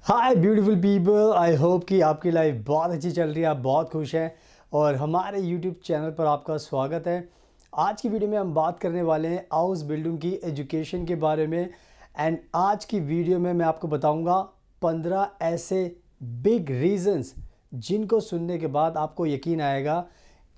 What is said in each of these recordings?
Hi beautiful people, I hope कि आपकी life बहुत अच्छी चल रही है, आप बहुत खुश हैं और हमारे यूट्यूब चैनल पर आपका स्वागत है। आज की वीडियो में हम बात करने वाले हैं हाउस बिल्डिंग की एजुकेशन के बारे में। एंड आज की वीडियो में मैं आपको बताऊंगा 15 ऐसे बिग रीजंस जिनको सुनने के बाद आपको यकीन आएगा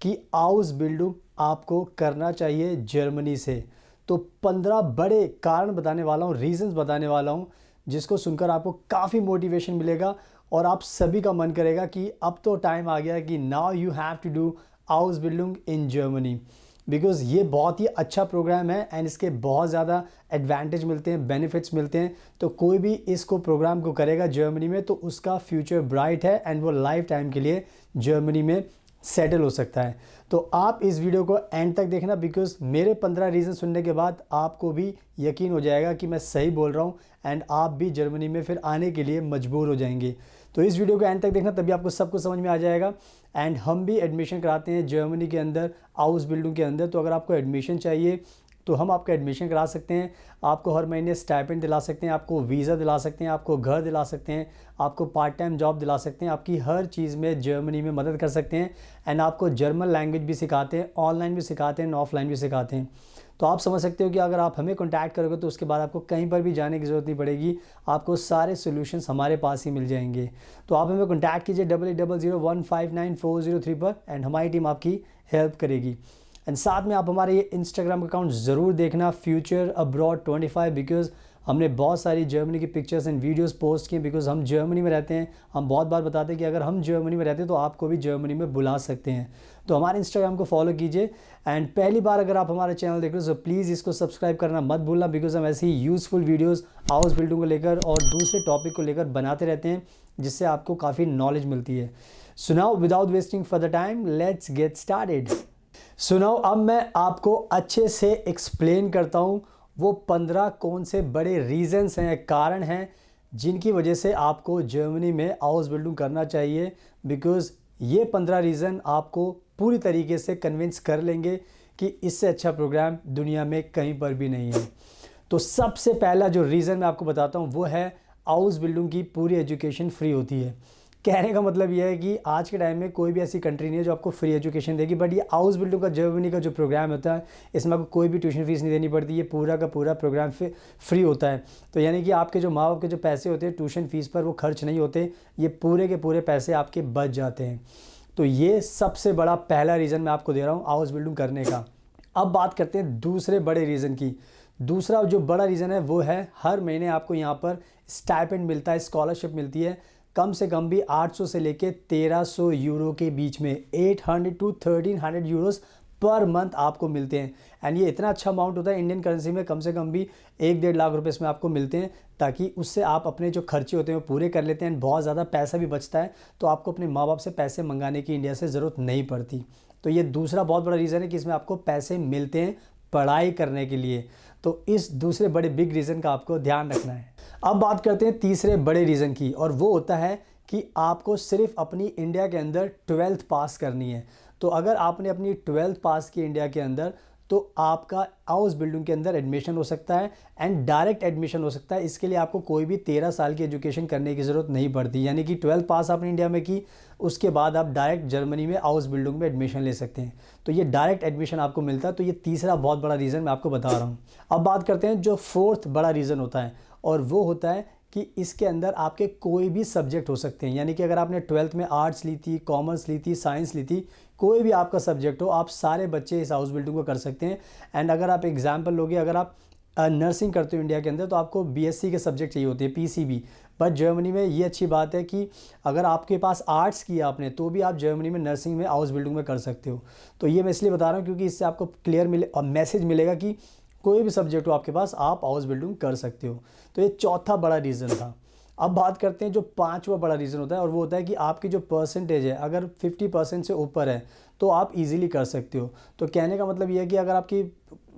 कि हाउस बिल्डिंग आपको करना चाहिए जर्मनी से। तो 15 बड़े कारण बताने वाला हूँ, रीजंस बताने वाला हूँ, जिसको सुनकर आपको काफ़ी मोटिवेशन मिलेगा और आप सभी का मन करेगा कि अब तो टाइम आ गया कि now you have to do house building in Germany. Because ये बहुत ही अच्छा प्रोग्राम है एंड इसके बहुत ज़्यादा एडवांटेज मिलते हैं, बेनिफिट्स मिलते हैं। तो कोई भी इसको प्रोग्राम को करेगा जर्मनी में तो उसका फ्यूचर ब्राइट है एंड वो लाइफ टाइम के लिए जर्मनी में सेटल हो सकता है। तो आप इस वीडियो को एंड तक देखना, बिकॉज मेरे 15 रीज़न सुनने के बाद आपको भी यकीन हो जाएगा कि मैं सही बोल रहा हूँ एंड आप भी जर्मनी में फिर आने के लिए मजबूर हो जाएंगे। तो इस वीडियो को एंड तक देखना, तभी आपको सब कुछ समझ में आ जाएगा। एंड हम भी एडमिशन कराते हैं जर्मनी के अंदर, हाउस बिल्डिंग के अंदर। तो अगर आपको एडमिशन चाहिए तो हम आपका एडमिशन करा सकते हैं, आपको हर महीने स्टाइपेंड दिला सकते हैं, आपको वीज़ा दिला सकते हैं, आपको घर दिला सकते हैं, आपको पार्ट टाइम जॉब दिला सकते हैं, आपकी हर चीज़ में जर्मनी में मदद कर सकते हैं। एंड आपको जर्मन लैंग्वेज भी सिखाते हैं, ऑनलाइन भी सिखाते हैं, ऑफलाइन भी सिखाते हैं। तो आप समझ सकते हो कि अगर आप हमें कॉन्टैक्ट करोगे तो उसके बाद आपको कहीं पर भी जाने की ज़रूरत नहीं पड़ेगी, आपको सारे सोल्यूशंस हमारे पास ही मिल जाएंगे। तो आप हमें कॉन्टैक्ट कीजिए 8800159403 पर एंड हमारी टीम आपकी हेल्प करेगी। एंड साथ में आप हमारे ये इंस्टाग्राम अकाउंट ज़रूर देखना, फ्यूचर अब्रॉड 25, बिकॉज़ हमने बहुत सारी जर्मनी की पिक्चर्स एंड वीडियोस पोस्ट किए। बिकॉज़ हम जर्मनी में रहते हैं, हम बहुत बार बताते हैं कि अगर हम जर्मनी में रहते हैं तो आपको भी जर्मनी में बुला सकते हैं। तो हमारे इंस्टाग्राम को फॉलो कीजिए। एंड पहली बार अगर आप हमारा चैनल देख रहे हो तो प्लीज़ इसको सब्सक्राइब करना मत भूलना, बिकॉज़ हम ऐसी यूज़फुल वीडियोज़ हाउस बिल्डिंग को लेकर और दूसरे टॉपिक को लेकर बनाते रहते हैं, जिससे आपको काफ़ी नॉलेज मिलती है। So now without wasting further time, let's get started. सुनाओ, अब मैं आपको अच्छे से एक्सप्लेन करता हूँ वो 15 कौन से बड़े रीजंस हैं, कारण हैं, जिनकी वजह से आपको जर्मनी में हाउस बिल्डिंग करना चाहिए। बिकॉज़ ये 15 रीज़न आपको पूरी तरीके से कन्विंस कर लेंगे कि इससे अच्छा प्रोग्राम दुनिया में कहीं पर भी नहीं है। तो सबसे पहला जो रीज़न मैं आपको बताता हूँ वो है हाउस बिल्डिंग की पूरी एजुकेशन फ्री होती है। कहने का मतलब यह है कि आज के टाइम में कोई भी ऐसी कंट्री नहीं है जो आपको फ्री एजुकेशन देगी, बट ये हाउस बिल्डिंग का जर्मनी का जो प्रोग्राम होता है इसमें आपको कोई भी ट्यूशन फीस नहीं देनी पड़ती, ये पूरा का पूरा प्रोग्राम फ्री होता है। तो यानी कि आपके जो माँ बाप के जो पैसे होते हैं ट्यूशन फीस पर वो खर्च नहीं होते, ये पूरे के पूरे पैसे आपके बच जाते हैं। तो ये सबसे बड़ा पहला रीज़न मैं आपको दे रहा हूँ हाउस बिल्डिंग करने का। अब बात करते हैं दूसरे बड़े रीज़न की। दूसरा जो बड़ा रीज़न है वो है हर महीने आपको यहाँ पर स्टाइपेंड मिलता है, स्कॉलरशिप मिलती है, कम से कम भी 800 से लेके 1300 यूरो के बीच में, 800 टू 1300 यूरोस पर मंथ आपको मिलते हैं। एंड ये इतना अच्छा अमाउंट होता है इंडियन करेंसी में, कम से कम भी 1-1.5 लाख रुपए इसमें आपको मिलते हैं, ताकि उससे आप अपने जो खर्चे होते हैं वो पूरे कर लेते हैं। बहुत ज़्यादा पैसा भी बचता है, तो आपको अपने माँ बाप से पैसे मंगाने की इंडिया से ज़रूरत नहीं पड़ती। तो ये दूसरा बहुत बड़ा रीज़न है कि इसमें आपको पैसे मिलते हैं पढ़ाई करने के लिए। तो इस दूसरे बड़े बिग रीज़न का आपको ध्यान रखना है। अब बात करते हैं तीसरे बड़े रीज़न की, और वो होता है कि आपको सिर्फ अपनी इंडिया के अंदर 12th पास करनी है। तो अगर आपने अपनी 12th पास की इंडिया के अंदर, तो आपका हाउस बिल्डिंग के अंदर एडमिशन हो सकता है एंड डायरेक्ट एडमिशन हो सकता है। इसके लिए आपको कोई भी 13 साल की एजुकेशन करने की ज़रूरत नहीं पड़ती, यानी कि 12th पास आपने इंडिया में की, उसके बाद आप डायरेक्ट जर्मनी में हाउस बिल्डिंग में एडमिशन ले सकते हैं। तो ये डायरेक्ट एडमिशन आपको मिलता है। तो ये तीसरा बहुत बड़ा रीज़न मैं आपको बता रहा हूँ। अब बात करते हैं जो फोर्थ बड़ा रीज़न होता है, और वो होता है कि इसके अंदर आपके कोई भी सब्जेक्ट हो सकते हैं। यानी कि अगर आपने 12th में आर्ट्स ली थी, कॉमर्स ली थी, साइंस ली थी, कोई भी आपका सब्जेक्ट हो, आप सारे बच्चे इस हाउस बिल्डिंग को कर सकते हैं। एंड अगर आप एग्जाम्पल लोगे, अगर आप नर्सिंग करते हो इंडिया के अंदर, तो आपको बीएससी के सब्जेक्ट चाहिए होते हैं, पीसीबी। बट जर्मनी में ये अच्छी बात है कि अगर आपके पास आर्ट्स किया आपने, तो भी आप जर्मनी में नर्सिंग में हाउस बिल्डिंग में कर सकते हो। तो ये मैं इसलिए बता रहा हूँ क्योंकि इससे आपको क्लियर मैसेज मिलेगा कि कोई भी सब्जेक्ट हो आपके पास, आप हाउस बिल्डिंग कर सकते हो। तो ये चौथा बड़ा रीज़न था। अब बात करते हैं जो पांचवा बड़ा रीज़न होता है, और वो होता है कि आपकी जो परसेंटेज है अगर 50% से ऊपर है तो आप इजीली कर सकते हो। तो कहने का मतलब ये है कि अगर आपकी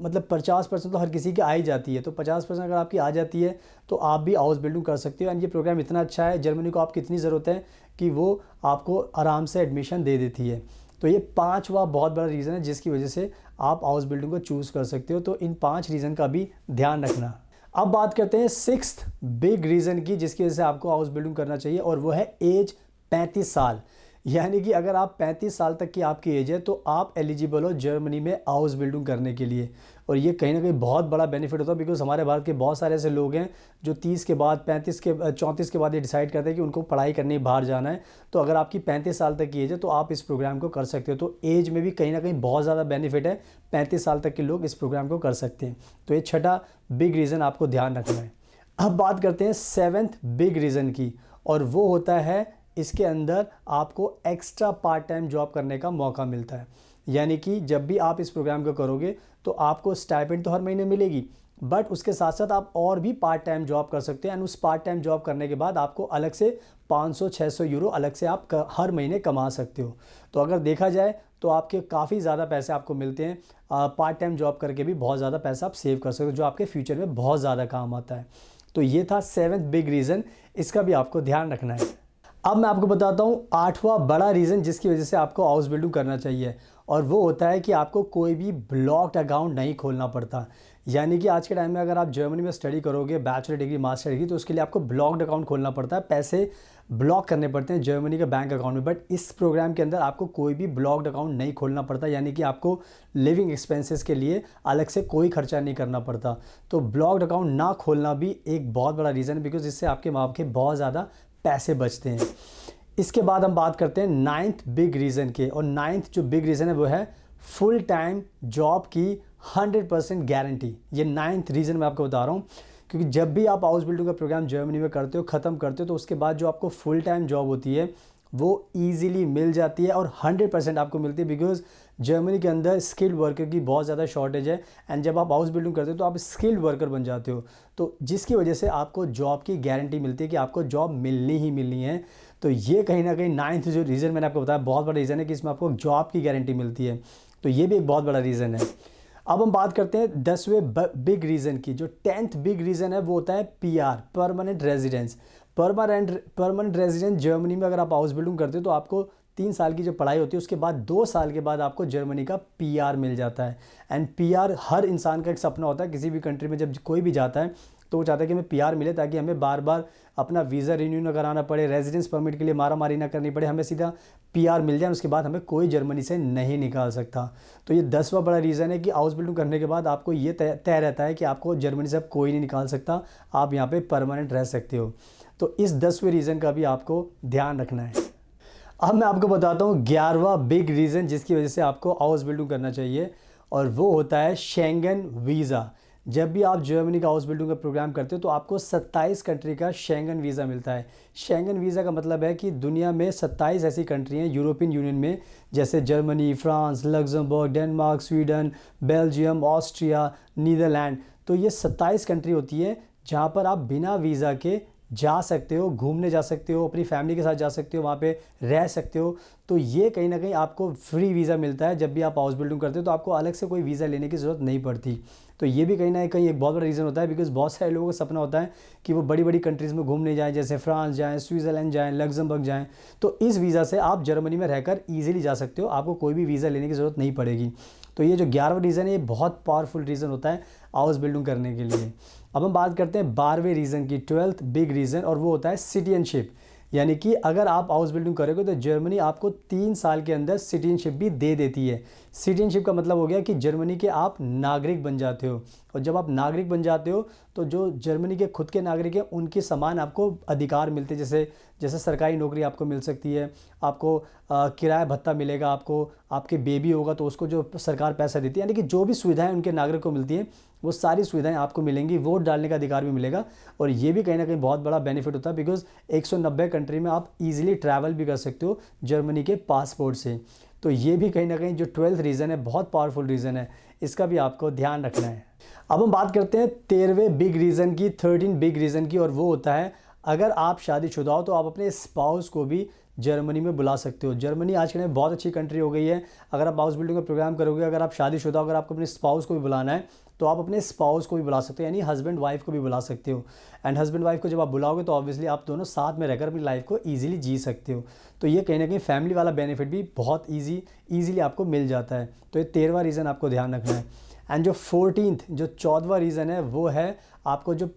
50% तो हर किसी की आ ही जाती है, तो 50% अगर आपकी आ जाती है तो आप भी हाउस बिल्डिंग कर सकते हो। एंड ये प्रोग्राम इतना अच्छा है, जर्मनी को आपकी इतनी ज़रूरत है कि वो आपको आराम से एडमिशन दे देती है। तो ये पांचवा बहुत बड़ा रीज़न है जिसकी वजह से आप हाउस बिल्डिंग को चूज़ कर सकते हो। तो इन 5 रीज़न का भी ध्यान रखना। अब बात करते हैं सिक्स्थ बिग रीज़न की जिसकी वजह से आपको हाउस बिल्डिंग करना चाहिए, और वो है एज 35 साल। यानी कि अगर आप 35 साल तक की आपकी एज है तो आप एलिजिबल हो जर्मनी में हाउस बिल्डिंग करने के लिए। और ये कहीं ना कहीं बहुत बड़ा बेनिफिट होता है, बिकॉज हमारे भारत के बहुत सारे ऐसे लोग हैं जो 30 के बाद 34 के बाद ये डिसाइड करते हैं कि उनको पढ़ाई करने बाहर जाना है। तो अगर आपकी 35 साल तक की एज है तो आप इस प्रोग्राम को कर सकते हो। तो एज में भी कहीं ना कहीं बहुत ज़्यादा बेनिफिट है, 35 साल तक के लोग इस प्रोग्राम को कर सकते हैं। तो ये छठा बिग रीज़न आपको ध्यान रखना है। अब बात करते हैं सेवेंथ बिग रीज़न की, और वो होता है इसके अंदर आपको एक्स्ट्रा पार्ट टाइम जॉब करने का मौका मिलता है। यानी कि जब भी आप इस प्रोग्राम को करोगे तो आपको स्टाइपेंड तो हर महीने मिलेगी, बट उसके साथ साथ आप और भी पार्ट टाइम जॉब कर सकते हैं। एंड उस पार्ट टाइम जॉब करने के बाद आपको अलग से 500-600 यूरो अलग से आप हर महीने कमा सकते हो। तो अगर देखा जाए तो आपके काफ़ी ज़्यादा पैसे आपको मिलते हैं। पार्ट टाइम जॉब करके भी बहुत ज़्यादा पैसा आप सेव कर सकते हो, जो आपके फ्यूचर में बहुत ज़्यादा काम आता है। तो ये था सेवेंथ बिग रीज़न, इसका भी आपको ध्यान रखना है। अब मैं आपको बताता हूँ आठवां बड़ा रीज़न जिसकी वजह से आपको हाउस बिल्डिंग करना चाहिए, और वो होता है कि आपको कोई भी ब्लॉक्ड अकाउंट नहीं खोलना पड़ता। यानी कि आज के टाइम में अगर आप जर्मनी में स्टडी करोगे, बैचलर डिग्री मास्टर डिग्री, तो उसके लिए आपको ब्लॉक्ड अकाउंट खोलना पड़ता है, पैसे ब्लॉक करने पड़ते हैं जर्मनी के बैंक अकाउंट में। बट इस प्रोग्राम के अंदर आपको कोई भी ब्लॉक्ड अकाउंट नहीं खोलना पड़ता, यानी कि आपको लिविंग एक्सपेंसेस के लिए अलग से कोई खर्चा नहीं करना पड़ता। तो ब्लॉक्ड अकाउंट ना खोलना भी एक बहुत बड़ा रीज़न है, बिकॉज इससे आपके माँ बाप के बहुत ज़्यादा पैसे बचते हैं। इसके बाद हम बात करते हैं नाइन्थ बिग रीज़न के, और नाइन्थ जो बिग रीज़न है वो है फुल टाइम जॉब की 100% गारंटी। ये नाइन्थ रीज़न मैं आपको बता रहा हूँ, क्योंकि जब भी आप हाउस बिल्डिंग का प्रोग्राम जर्मनी में करते हो, ख़त्म करते हो, तो उसके बाद जो आपको फुल टाइम जॉब होती है वो ईज़िली मिल जाती है, और 100% आपको मिलती है, बिकॉज जर्मनी के अंदर स्किल्ड वर्कर की बहुत ज़्यादा शॉर्टेज है। एंड जब आप हाउस बिल्डिंग करते हो तो आप स्किल्ड वर्कर बन जाते हो, तो जिसकी वजह से आपको जॉब की गारंटी मिलती है कि आपको जॉब मिलनी ही मिलनी है। तो ये कहीं ना कहीं नाइन्थ जो रीज़न मैंने आपको बताया बहुत बड़ा रीज़न है कि इसमें आपको जॉब की गारंटी मिलती है। तो ये भी एक बहुत बड़ा रीज़न है। अब हम बात करते हैं 10वें बिग रीज़न की। जो 10th बिग रीज़न है वो होता है PR, permanent residence. Permanent residence Germany में अगर आप हाउस बिल्डिंग करते हो तो आपको 3 साल की जो पढ़ाई होती है उसके बाद 2 साल के बाद आपको जर्मनी का पीआर मिल जाता है। एंड पीआर हर इंसान का एक सपना होता है, किसी भी कंट्री में जब कोई भी जाता है तो वो चाहता है कि हमें पीआर मिले, ताकि हमें बार बार अपना वीज़ा रिन्यू ना कराना पड़े, रेजिडेंस परमिट के लिए मारामारी ना करनी पड़े, हमें सीधा पीआर मिल जाए, उसके बाद हमें कोई जर्मनी से नहीं निकाल सकता। तो ये 10वां बड़ा रीज़न है कि हाउस बिल्डिंग करने के बाद आपको ये तय रहता है कि आपको जर्मनी से अब कोई नहीं निकाल सकता, आप यहाँ पे परमानेंट रह सकते हो। तो इस 10वें रीज़न का भी आपको ध्यान रखना है। अब मैं आपको बताता हूँ 11वां बिग रीज़न जिसकी वजह से आपको हाउस बिल्डिंग करना चाहिए, और वो होता है शेंगन वीज़ा। जब भी आप जर्मनी का हाउस बिल्डिंग का प्रोग्राम करते हो तो आपको 27 कंट्री का शेंगन वीज़ा मिलता है। शेंगन वीज़ा का मतलब है कि दुनिया में 27 ऐसी कंट्री हैं यूरोपियन यूनियन में, जैसे Germany, France, Luxembourg, Denmark, Sweden, Belgium, Austria, Netherland. तो ये 27 कंट्री होती है जहाँ पर आप बिना वीज़ा के जा सकते हो, घूमने जा सकते हो, अपनी फैमिली के साथ जा सकते हो, वहाँ पे रह सकते हो। तो ये कहीं ना कहीं आपको फ्री वीज़ा मिलता है जब भी आप हाउस बिल्डिंग करते हो, तो आपको अलग से कोई वीज़ा लेने की ज़रूरत नहीं पड़ती। तो ये भी कहीं ना कहीं एक बहुत बड़ा रीज़न होता है, बिकॉज बहुत सारे लोगों का सपना होता है कि वो बड़ी बड़ी कंट्रीज़ में घूमने जाएँ, जैसे फ्रांस जाएँ, स्विट्ज़रलैंड जाएँ, लग्जमबर्ग जाएँ। तो इस वीज़ा से आप जर्मनी में रहकर ईजिली जा सकते हो, आपको कोई भी वीज़ा लेने की ज़रूरत नहीं पड़ेगी। तो ये जो 11वां रीज़न है ये बहुत पावरफुल रीज़न होता है हाउस बिल्डिंग करने के लिए। अब हम बात करते हैं 12वें रीज़न की, 12th बिग रीज़न, और वो होता है सिटीजनशिप। यानी कि अगर आप हाउस बिल्डिंग करोगे तो जर्मनी आपको 3 साल के अंदर सिटीजनशिप भी दे देती है। सिटीजनशिप का मतलब हो गया कि जर्मनी के आप नागरिक बन जाते हो, और जब आप नागरिक बन जाते हो तो जो जर्मनी के खुद के नागरिक हैं उनके समान आपको अधिकार मिलते हैं। जैसे सरकारी नौकरी आपको मिल सकती है, आपको किराया भत्ता मिलेगा, आपको आपके बेबी होगा तो उसको जो सरकार पैसा देती है, यानी कि जो भी सुविधाएं उनके नागरिक को मिलती हैं वो सारी सुविधाएं आपको मिलेंगी। वोट डालने का अधिकार भी मिलेगा, और ये भी कहीं ना कहीं बहुत बड़ा बेनिफिट होता है, बिकॉज 190 कंट्री में आप इजीली ट्रैवल भी कर सकते हो जर्मनी के पासपोर्ट से। तो ये भी कहीं ना कहीं जो 12th रीज़न है बहुत पावरफुल रीज़न है, इसका भी आपको ध्यान रखना है। अब हम बात करते हैं 13वें बिग रीज़न की, 13 बिग रीज़न की, और वो होता है अगर आप शादीशुदा हो तो आप अपने स्पाउस को भी जर्मनी में बुला सकते हो। जर्मनी आज के टाइम में बहुत अच्छी कंट्री हो गई है। अगर आप हाउस बिल्डिंग का प्रोग्राम करोगे, अगर आप शादीशुदा, अगर आपको अपने स्पाउस को भी बुलाना है तो आप अपने स्पाउस को भी बुला सकते हो, यानी हस्बैंड वाइफ को भी बुला सकते हो। एंड हस्बैंड वाइफ को जब आप बुलाओगे तो ऑब्वियसली आप दोनों साथ में रहकर अपनी लाइफ को ईजिली जी सकते हो। तो ये कहीं ना कहीं फैमिली वाला बेनिफिट भी बहुत ईजिली आपको मिल जाता है। तो ये 13वां रीज़न आपको ध्यान रखना है। एंड जो 14वां रीज़न है वो है, आपको जो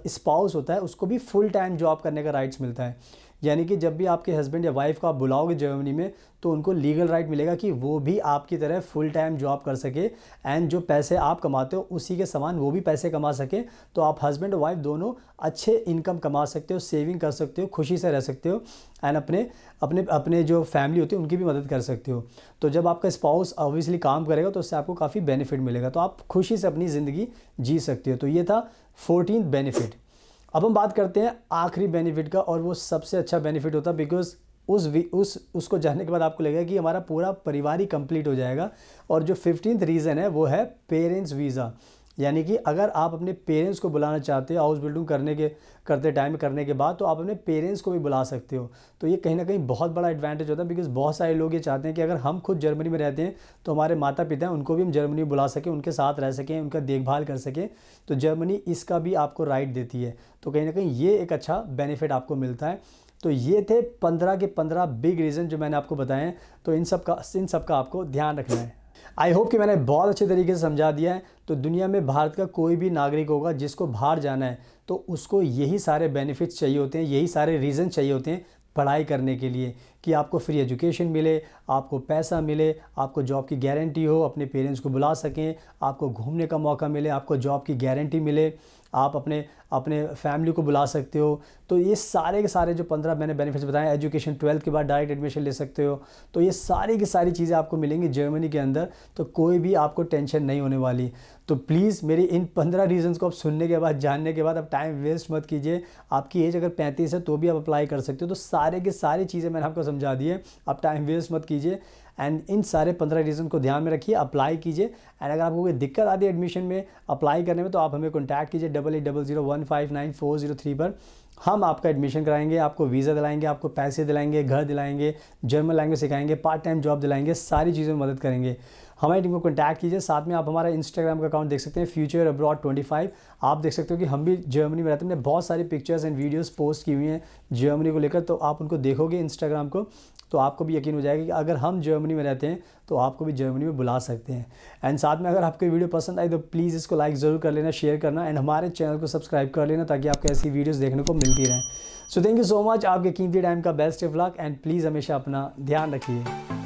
स्पाउस होता है उसको भी फुल टाइम जॉब करने का राइट्स मिलता है। यानी कि जब भी आपके हस्बैंड या वाइफ को आप बुलाओगे जर्मनी में तो उनको लीगल राइट मिलेगा कि वो भी आपकी तरह फुल टाइम जॉब कर सके एंड जो पैसे आप कमाते हो उसी के समान वो भी पैसे कमा सके। तो आप हस्बैंड और वाइफ दोनों अच्छे इनकम कमा सकते हो, सेविंग कर सकते हो, खुशी से रह सकते हो एंड अपने जो फैमिली होती है उनकी भी मदद कर सकते हो। तो जब आपका स्पाउस ऑब्वियसली काम करेगा तो उससे आपको काफ़ी बेनिफिट मिलेगा, तो आप खुशी से अपनी ज़िंदगी जी सकते हो। तो ये था 14th बेनिफिट। अब हम बात करते हैं आखिरी बेनिफिट का, और वो सबसे अच्छा बेनिफिट होता है बिकॉज उसको जानने के बाद आपको लगेगा कि हमारा पूरा परिवार ही कंप्लीट हो जाएगा। और जो 15th रीज़न है वो है पेरेंट्स वीज़ा। यानी कि अगर आप अपने पेरेंट्स को बुलाना चाहते हो हाउस बिल्डिंग करते टाइम करने के बाद, तो आप अपने पेरेंट्स को भी बुला सकते हो। तो ये कहीं ना कहीं बहुत बड़ा एडवांटेज होता है बिकॉज बहुत सारे लोग ये चाहते हैं कि अगर हम खुद जर्मनी में रहते हैं तो हमारे माता पिता हैं उनको भी हम जर्मनी में बुला सकें, उनके साथ रह सकें, उनका देखभाल कर सकें। तो जर्मनी इसका भी आपको राइट देती है। तो कहीं ना कहीं ये एक अच्छा बेनिफिट आपको मिलता है। तो ये थे 15 के 15 बिग रीज़न जो मैंने आपको बताए हैं। तो इन सब का आपको ध्यान रखना है। आई होप कि मैंने बहुत अच्छे तरीके से समझा दिया है। तो दुनिया में भारत का कोई भी नागरिक होगा जिसको बाहर जाना है तो उसको यही सारे बेनिफिट्स चाहिए होते हैं, यही सारे रीज़न चाहिए होते हैं पढ़ाई करने के लिए, कि आपको फ्री एजुकेशन मिले, आपको पैसा मिले, आपको जॉब की गारंटी हो, अपने पेरेंट्स को बुला सकें, आपको घूमने का मौका मिले, आपको जॉब की गारंटी मिले, आप अपने फैमिली को बुला सकते हो। तो ये सारे के सारे जो 15 मैंने बेनिफिट्स बताए, एजुकेशन 12th के बाद डायरेक्ट एडमिशन ले सकते हो। तो ये सारी की सारी चीज़ें आपको मिलेंगी जर्मनी के अंदर। तो कोई भी आपको टेंशन नहीं होने वाली। तो प्लीज़ मेरी इन 15 रीज़न्स को आप सुनने के बाद, जानने के बाद अब टाइम वेस्ट मत कीजिए। आपकी एज अगर 35 है तो भी आप अप्लाई कर सकते हो। तो सारे की सारी चीज़ें मैंने आपको समझा दी है, आप टाइम वेस्ट मत कीजिए एंड इन सारे 15 रीज़न को ध्यान में रखिए, अप्लाई कीजिए। एंड अगर आपको कोई दिक्कत आती है एडमिशन में अप्लाई करने में तो आप हमें कॉन्टैक्ट कीजिए 8800159403 पर। हम आपका एडमिशन कराएंगे, आपको वीज़ा दिलाएंगे, आपको पैसे दिलाएंगे, घर दिलाएंगे, जर्मन लैंग्वेज सिखाएंगे, पार्ट टाइम जॉब दिलाएंगे, सारी चीज़ों में मदद करेंगे। हमारी टीम को कॉन्टैक्ट कीजिए। साथ में आप हमारा इंस्टाग्राम का अकाउंट देख सकते हैं फ्यूचर अब्रॉड 25। आप देख सकते हो कि हम भी जर्मनी में रहते हैं। हमने बहुत सारी पिक्चर्स एंड वीडियोस पोस्ट की हुई हैं जर्मनी को लेकर, तो आप उनको देखोगे इंस्टाग्राम को तो आपको भी यकीन हो जाएगा कि अगर हम जर्मनी में रहते हैं तो आपको भी जर्मनी में बुला सकते हैं। एंड साथ में अगर आपको वीडियो पसंद आई तो प्लीज़ इसको लाइक ज़रूर कर लेना, शेयर करना एंड हमारे चैनल को सब्सक्राइब कर लेना ताकि आपको ऐसी वीडियोस देखने को मिलती रहें। So thank you so much. आपके कीमती टाइम का best of luck and please हमेशा अपना ध्यान रखिए।